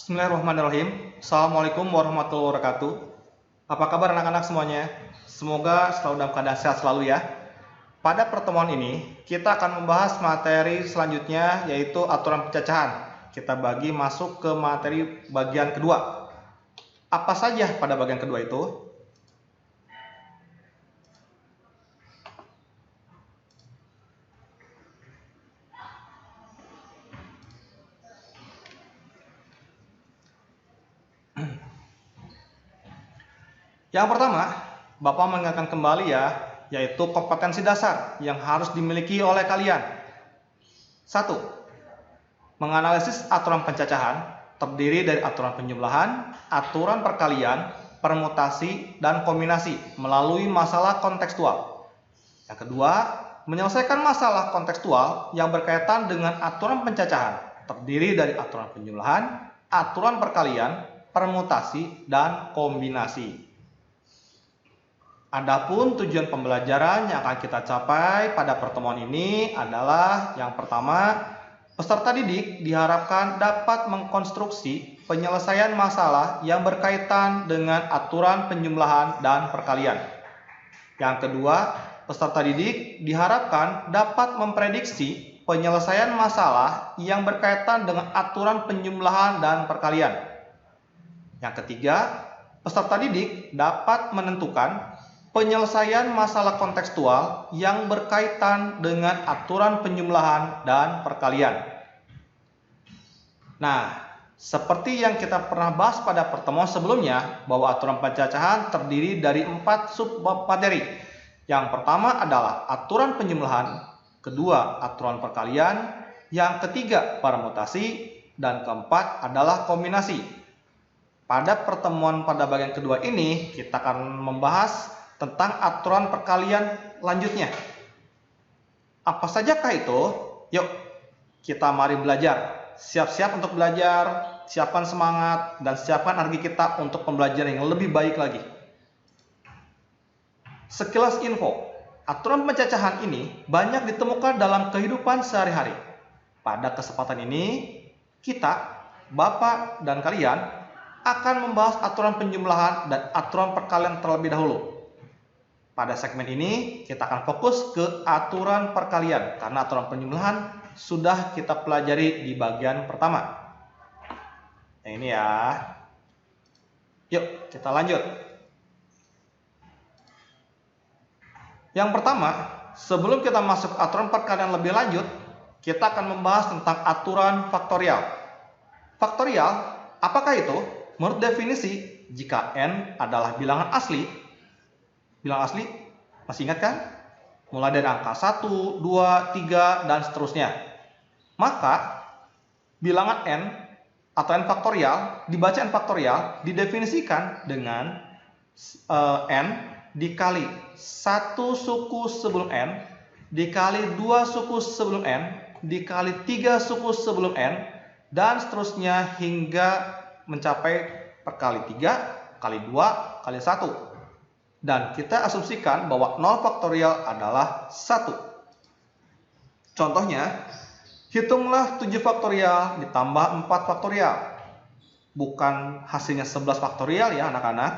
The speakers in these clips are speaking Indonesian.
Bismillahirrahmanirrahim. Assalamualaikum warahmatullahi wabarakatuh. Apa kabar anak-anak semuanya? Semoga selalu dalam keadaan sehat selalu ya. Pada pertemuan ini, kita akan membahas materi selanjutnya yaitu aturan pencacahan. Kita bagi masuk ke materi bagian kedua. Apa saja pada bagian kedua itu? Yang pertama, Bapak mengingatkan kembali ya, yaitu kompetensi dasar yang harus dimiliki oleh kalian. 1. Menganalisis aturan pencacahan terdiri dari aturan penjumlahan, aturan perkalian, permutasi, dan kombinasi melalui masalah kontekstual. Yang kedua, menyelesaikan masalah kontekstual yang berkaitan dengan aturan pencacahan terdiri dari aturan penjumlahan, aturan perkalian, permutasi, dan kombinasi. Adapun tujuan pembelajaran yang akan kita capai pada pertemuan ini adalah yang pertama, peserta didik diharapkan dapat mengkonstruksi penyelesaian masalah yang berkaitan dengan aturan penjumlahan dan perkalian. Yang kedua, peserta didik diharapkan dapat memprediksi penyelesaian masalah yang berkaitan dengan aturan penjumlahan dan perkalian. Yang ketiga, peserta didik dapat menentukan penyelesaian masalah kontekstual yang berkaitan dengan aturan penjumlahan dan perkalian. Nah, seperti yang kita pernah bahas pada pertemuan sebelumnya, bahwa aturan pencacahan terdiri dari 4 subbab materi. Yang pertama adalah aturan penjumlahan, kedua aturan perkalian, yang ketiga permutasi, dan keempat adalah kombinasi. Pada pertemuan pada bagian kedua ini, kita akan membahas tentang aturan perkalian lanjutnya. Apa sajakah itu? Yuk, kita mari belajar. Siap-siap untuk belajar, siapkan semangat, dan siapkan energi kita untuk pembelajaran yang lebih baik lagi. Sekilas info, aturan pencacahan ini banyak ditemukan dalam kehidupan sehari-hari. Pada kesempatan ini, kita, Bapak, dan kalian akan membahas aturan penjumlahan dan aturan perkalian terlebih dahulu. Pada segmen ini, kita akan fokus ke aturan perkalian, karena aturan penjumlahan sudah kita pelajari di bagian pertama. Nah, ini ya. Yuk, kita lanjut. Yang pertama, sebelum kita masuk ke aturan perkalian lebih lanjut, kita akan membahas tentang aturan faktorial. Faktorial, apakah itu? Menurut definisi, jika n adalah bilangan asli, masih ingat kan? Mulai dari angka 1, 2, 3, dan seterusnya. Maka, bilangan n atau n faktorial, dibaca n faktorial, didefinisikan dengan n dikali 1 suku sebelum n, dikali 2 suku sebelum n, dikali 3 suku sebelum n, dan seterusnya hingga mencapai perkali 3, kali 2, kali 1. Dan kita asumsikan bahwa 0 faktorial adalah 1. Contohnya, hitunglah 7 faktorial ditambah 4 faktorial. Bukan hasilnya 11 faktorial ya anak-anak.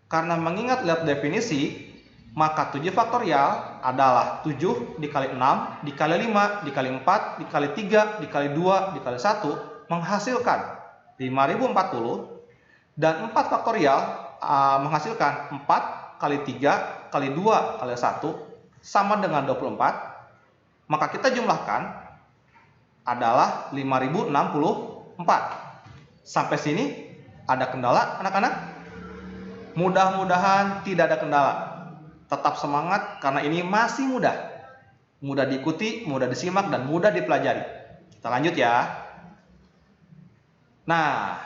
Karena mengingat lihat definisi, maka 7 faktorial adalah 7 dikali 6, dikali 5, dikali 4, dikali 3, dikali 2, dikali 1, menghasilkan 5040. Dan 4 faktorial menghasilkan 4 kali 3 kali 2 kali 1 sama dengan 24. Maka kita jumlahkan adalah 5064. Sampai sini ada kendala anak-anak? Mudah-mudahan tidak ada kendala. Tetap semangat karena ini masih mudah. Mudah diikuti, mudah disimak, dan mudah dipelajari. Kita lanjut ya. Nah,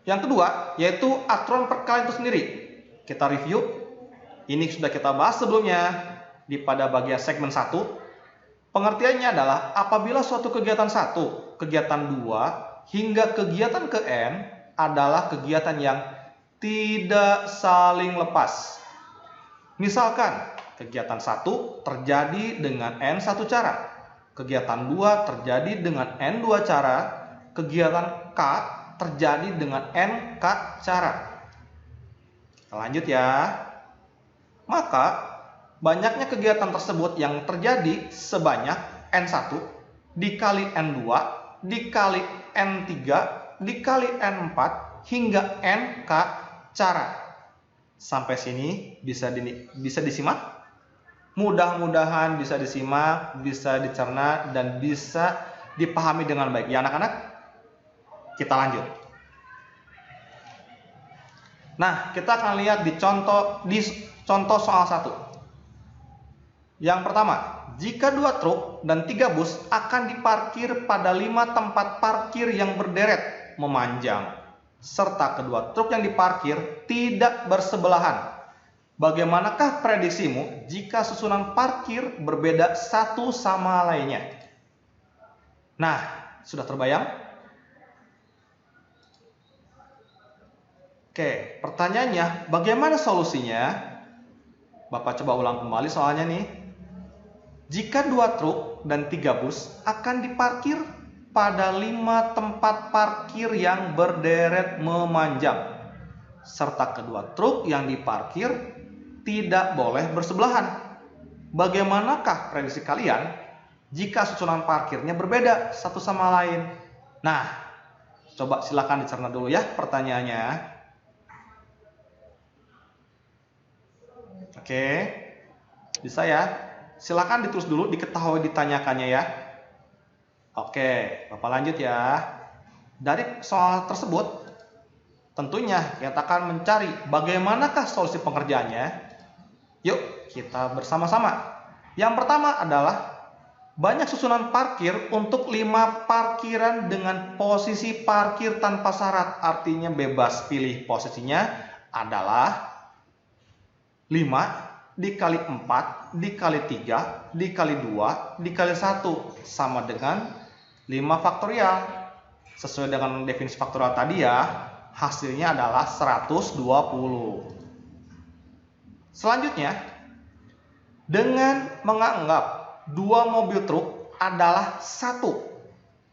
yang kedua, yaitu aturan perkalian itu sendiri. Kita review. Ini sudah kita bahas sebelumnya pada bagian segmen 1. Pengertiannya adalah apabila suatu kegiatan 1, kegiatan 2, hingga kegiatan ke n adalah kegiatan yang tidak saling lepas. Misalkan, kegiatan 1 terjadi dengan n satu cara. Kegiatan 2 terjadi dengan N2 cara, kegiatan K terjadi dengan NK cara. Kita lanjut ya. Maka banyaknya kegiatan tersebut yang terjadi sebanyak N1 dikali N2 dikali N3 dikali N4 hingga NK cara. Sampai sini bisa disimak? Mudah-mudahan bisa disimak, bisa dicerna, dan bisa dipahami dengan baik. Ya anak-anak, kita lanjut. Nah, kita akan lihat di contoh soal 1. Yang pertama, jika 2 truk dan 3 bus akan diparkir pada 5 tempat parkir yang berderet memanjang, serta kedua truk yang diparkir tidak bersebelahan. Bagaimanakah prediksimu jika susunan parkir berbeda satu sama lainnya? Nah, sudah terbayang? Oke, pertanyaannya, bagaimana solusinya? Bapak coba ulang kembali soalnya nih. Jika 2 truk dan 3 bus akan diparkir pada 5 tempat parkir yang berderet memanjang, serta kedua truk yang diparkir tidak boleh bersebelahan. Bagaimanakah prediksi kalian jika susunan parkirnya berbeda satu sama lain? Nah, coba silakan dicerna dulu ya pertanyaannya. Oke, bisa ya? Silakan ditulis dulu, diketahui ditanyakannya ya. Oke, Bapak lanjut ya. Dari soal tersebut, tentunya kita akan mencari bagaimanakah solusi pengerjaannya. Yuk, kita bersama-sama. Yang pertama adalah banyak susunan parkir untuk 5 parkiran dengan posisi parkir tanpa syarat. Artinya bebas pilih posisinya adalah 5 dikali 4 dikali 3 dikali 2 dikali 1 sama dengan 5 faktorial. Sesuai dengan definisi faktorial tadi ya, hasilnya adalah 120. Selanjutnya, dengan menganggap 2 mobil truk adalah satu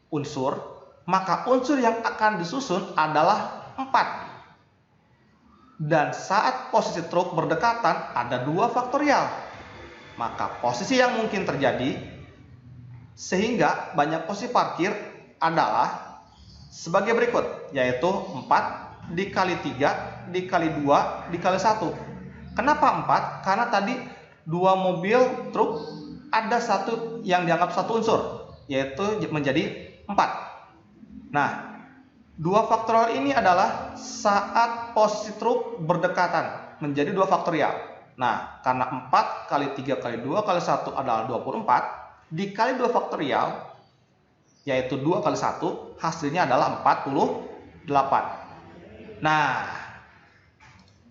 unsur, maka unsur yang akan disusun adalah 4. Dan saat posisi truk berdekatan ada 2 faktorial, maka posisi yang mungkin terjadi sehingga banyak posisi parkir adalah sebagai berikut, yaitu 4 dikali 3 dikali 2 dikali 1. Kenapa 4? Karena tadi 2 mobil truk ada satu yang dianggap satu unsur, yaitu menjadi 4. Nah, 2 faktorial ini adalah saat posisi truk berdekatan, menjadi 2 faktorial. Nah, karena 4 kali 3 kali 2 kali 1 adalah 24, dikali 2 faktorial, yaitu 2 kali 1, hasilnya adalah 48. Nah,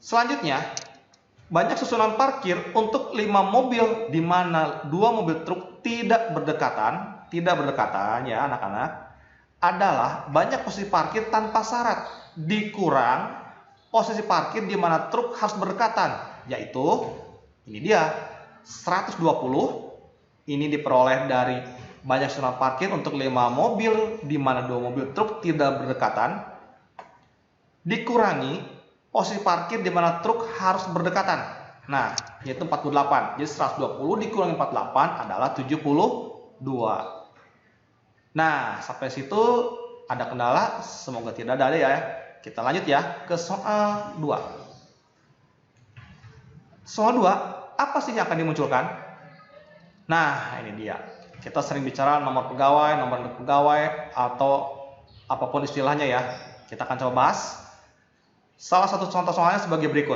selanjutnya, banyak susunan parkir untuk 5 mobil di mana 2 mobil truk tidak berdekatan ya anak-anak, adalah banyak posisi parkir tanpa syarat dikurang posisi parkir di mana truk harus berdekatan, yaitu ini dia 120. Ini diperoleh dari banyak susunan parkir untuk 5 mobil di mana 2 mobil truk tidak berdekatan dikurangi posisi parkir di mana truk harus berdekatan. Nah, yaitu 48. Jadi 120 dikurangi 48 adalah 72. Nah, sampai situ ada kendala? Semoga tidak ada ya. Kita lanjut ya ke soal 2. Soal 2, apa sih yang akan dimunculkan? Nah, ini dia. Kita sering bicara nomor induk pegawai, atau apapun istilahnya ya. Kita akan coba bahas. Salah satu contoh soalnya sebagai berikut.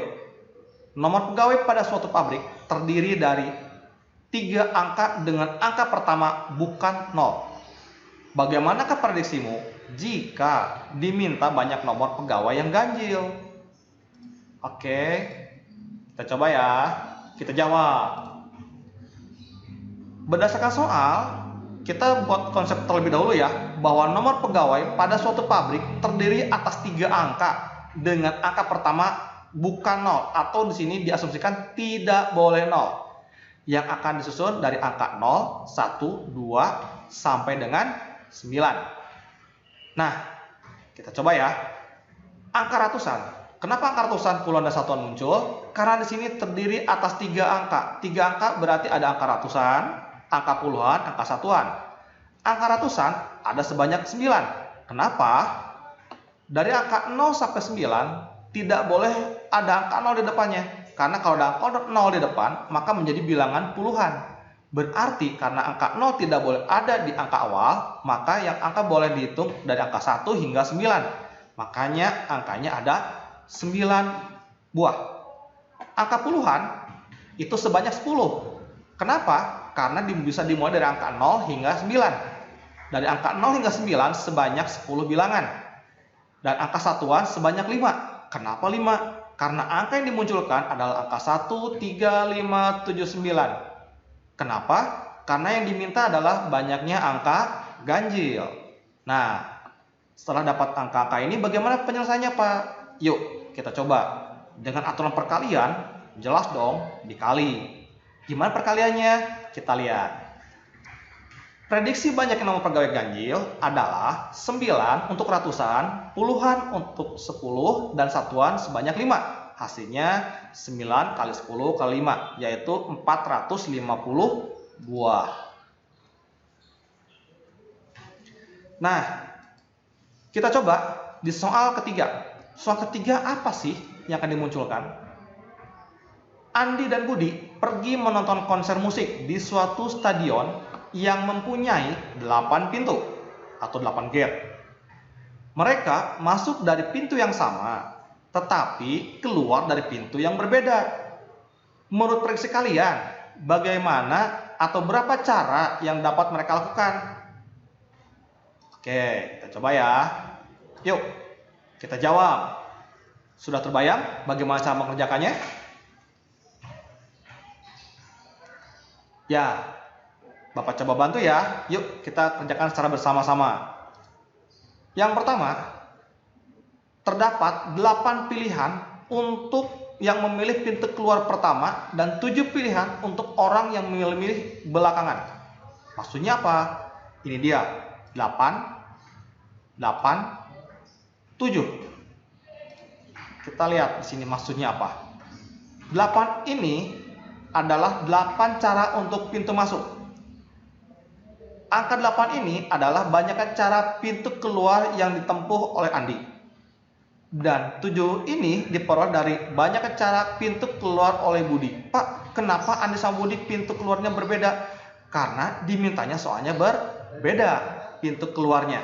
Nomor pegawai pada suatu pabrik terdiri dari 3 angka dengan angka pertama bukan 0. Bagaimanakah prediksimu jika diminta banyak nomor pegawai yang ganjil? Oke, kita coba ya. Kita jawab. Berdasarkan soal, kita buat konsep terlebih dahulu ya, bahwa nomor pegawai pada suatu pabrik terdiri atas 3 angka dengan angka pertama bukan 0, atau di sini diasumsikan tidak boleh 0. Yang akan disusun dari angka 0, 1, 2, sampai dengan 9. Nah, kita coba ya. Angka ratusan. Kenapa angka ratusan, puluhan, dan satuan muncul? Karena di sini terdiri atas 3 angka. 3 angka berarti ada angka ratusan, angka puluhan, angka satuan. Angka ratusan ada sebanyak 9. Kenapa? Dari angka 0 sampai 9 tidak boleh ada angka 0 di depannya. Karena kalau ada angka 0 di depan, maka menjadi bilangan puluhan. Berarti karena angka 0 tidak boleh ada di angka awal, maka yang angka boleh dihitung dari angka 1 hingga 9. Makanya angkanya ada 9 buah. Angka puluhan itu sebanyak 10. Kenapa? Karena bisa dimulai dari angka 0 hingga 9. Dari angka 0 hingga 9 sebanyak 10 bilangan. Dan angka satuan sebanyak 5. Kenapa 5? Karena angka yang dimunculkan adalah angka 1, 3, 5, 7, 9. Kenapa? Karena yang diminta adalah banyaknya angka ganjil. Nah, setelah dapat angka-angka ini, bagaimana penyelesaiannya, Pak? Yuk, kita coba. Dengan aturan perkalian, jelas dong, dikali. Gimana perkaliannya? Kita lihat. Prediksi banyaknya nomor pegawai ganjil adalah 9 untuk ratusan, puluhan untuk 10, dan satuan sebanyak 5. Hasilnya 9 kali 10 kali 5, yaitu 450 buah. Nah, kita coba di soal ketiga. Soal ketiga apa sih yang akan dimunculkan? Andi dan Budi pergi menonton konser musik di suatu stadion yang mempunyai 8 pintu atau 8 gate. Mereka masuk dari pintu yang sama, tetapi keluar dari pintu yang berbeda. Menurut prediksi kalian, bagaimana atau berapa cara yang dapat mereka lakukan? Oke, kita coba ya. Yuk, kita jawab. Sudah terbayang bagaimana cara mengerjakannya? Ya, Bapak coba bantu ya. Yuk, kita kerjakan secara bersama-sama. Yang pertama, terdapat 8 pilihan untuk yang memilih pintu keluar pertama dan 7 pilihan untuk orang yang memilih belakangan. Maksudnya apa? Ini dia, 8, 7. Kita lihat di sini maksudnya apa. 8 ini adalah 8 cara untuk pintu masuk. Angka 8 ini adalah banyaknya cara pintu keluar yang ditempuh oleh Andi. Dan 7 ini diperoleh dari banyaknya cara pintu keluar oleh Budi. Pak, kenapa Andi sama Budi pintu keluarnya berbeda? Karena dimintanya soalnya berbeda pintu keluarnya.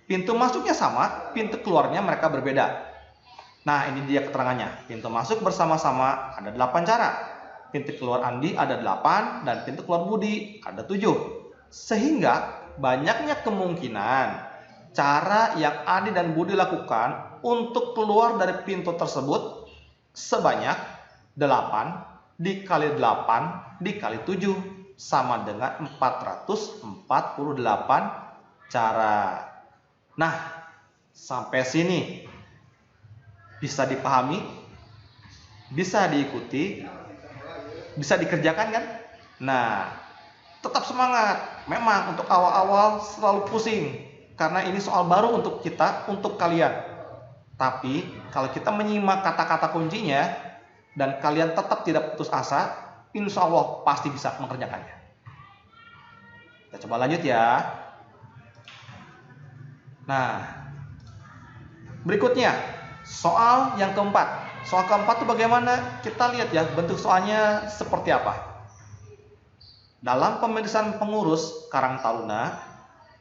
Pintu masuknya sama, pintu keluarnya mereka berbeda. Nah, ini dia keterangannya. Pintu masuk bersama-sama ada 8 cara. Pintu keluar Andi ada 8 dan pintu keluar Budi ada 7. Sehingga banyaknya kemungkinan cara yang Andi dan Budi lakukan untuk keluar dari pintu tersebut sebanyak 8 dikali 8 dikali 7 sama dengan 448 cara. Nah, sampai sini bisa dipahami, bisa diikuti, bisa dikerjakan kan? Nah, tetap semangat. Memang untuk awal-awal selalu pusing karena ini soal baru untuk kita, untuk kalian. Tapi kalau kita menyimak kata-kata kuncinya dan kalian tetap tidak putus asa, insya Allah pasti bisa mengerjakannya. Kita coba lanjut ya. Nah, berikutnya soal yang keempat. Soal keempat itu bagaimana? Kita lihat ya bentuk soalnya seperti apa. Dalam pemeriksaan pengurus Karang Taruna,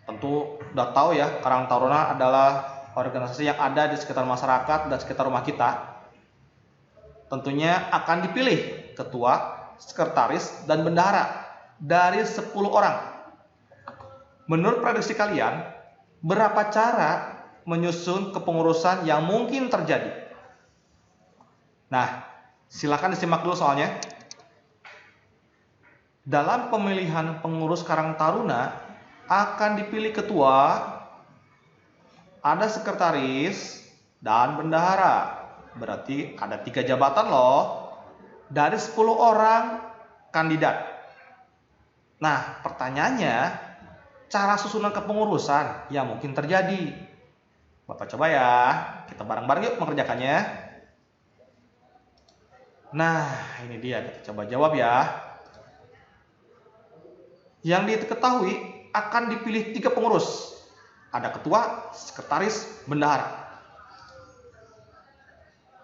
tentu udah tahu ya, Karang Taruna adalah organisasi yang ada di sekitar masyarakat dan sekitar rumah kita. Tentunya akan dipilih ketua, sekretaris, dan bendahara dari 10 orang. Menurut prediksi kalian, berapa cara menyusun kepengurusan yang mungkin terjadi? Nah, silakan disimak dulu soalnya. Dalam pemilihan pengurus Karang Taruna akan dipilih ketua, ada sekretaris, dan bendahara. Berarti ada 3 jabatan loh dari 10 orang kandidat. Nah, pertanyaannya, cara susunan kepengurusan yang mungkin terjadi. Bapak coba ya, kita bareng-bareng yuk mengerjakannya. Nah, ini dia, kita coba jawab ya. Yang diketahui akan dipilih 3 pengurus. Ada ketua, sekretaris, bendahara.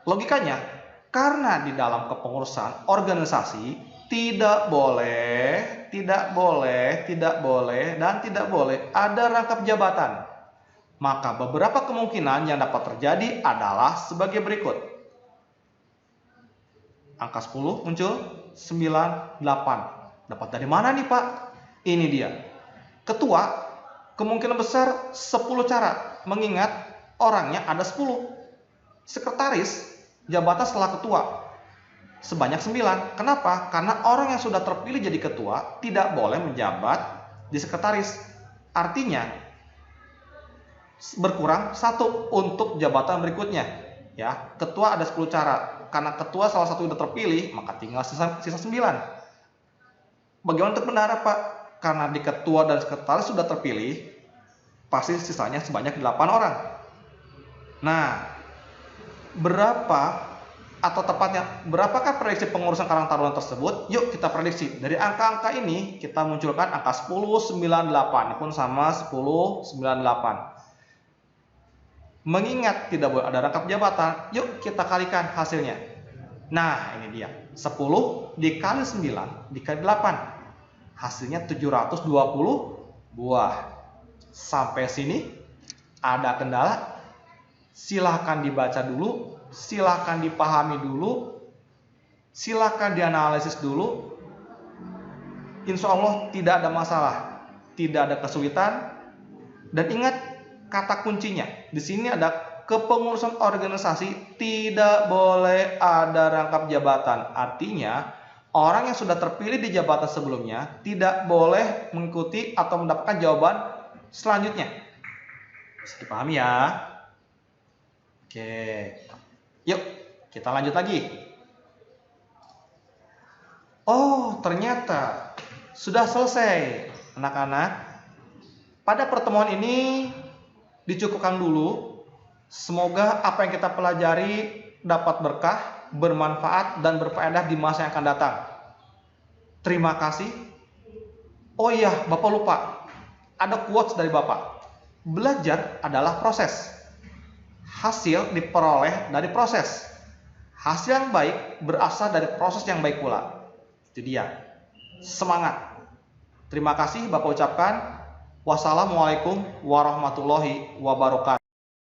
Logikanya, karena di dalam kepengurusan organisasi tidak boleh, dan tidak boleh ada rangkap jabatan. Maka beberapa kemungkinan yang dapat terjadi adalah sebagai berikut. Angka 10 muncul, 9, 8. Dapat dari mana nih Pak? Ini dia. Ketua, kemungkinan besar 10 cara, mengingat orangnya ada 10. Sekretaris, jabatan setelah ketua, sebanyak 9. Kenapa? Karena orang yang sudah terpilih jadi ketua tidak boleh menjabat di sekretaris. Artinya, berkurang 1 untuk jabatan berikutnya. Ya, ketua ada 10 cara. Karena ketua salah satu sudah terpilih, maka tinggal sisa 9. Bagaimana untuk bendahara Pak? Karena di ketua dan sekretaris sudah terpilih, pasti sisanya sebanyak 8 orang. Nah, berapakah prediksi pengurusan Karang Taruna tersebut? Yuk kita prediksi. Dari angka-angka ini kita munculkan angka 10, 9, 8. Ini pun sama 10, 9, 8. Mengingat tidak boleh ada rangkap jabatan, yuk kita kalikan hasilnya. Nah, ini dia. 10 dikali 9 dikali 8. Hasilnya 720 buah. Sampai sini ada kendala? Silahkan dibaca dulu, silahkan dipahami dulu, silahkan dianalisis dulu. Insya Allah tidak ada masalah, tidak ada kesulitan. Dan ingat kata kuncinya, di sini ada kepengurusan organisasi tidak boleh ada rangkap jabatan. Artinya orang yang sudah terpilih di jabatan sebelumnya tidak boleh mengikuti atau mendapatkan jawaban selanjutnya. Bisa dipahami ya? Oke, yuk kita lanjut lagi. Oh, ternyata sudah selesai, anak-anak. Pada pertemuan ini dicukupkan dulu. Semoga apa yang kita pelajari dapat berkah, bermanfaat, dan berfaedah di masa yang akan datang. Terima kasih. Oh iya, Bapak lupa. Ada quotes dari Bapak. Belajar adalah proses. Hasil diperoleh dari proses. Hasil yang baik berasal dari proses yang baik pula. Itu dia. Semangat. Terima kasih Bapak ucapkan. Wassalamualaikum warahmatullahi wabarakatuh.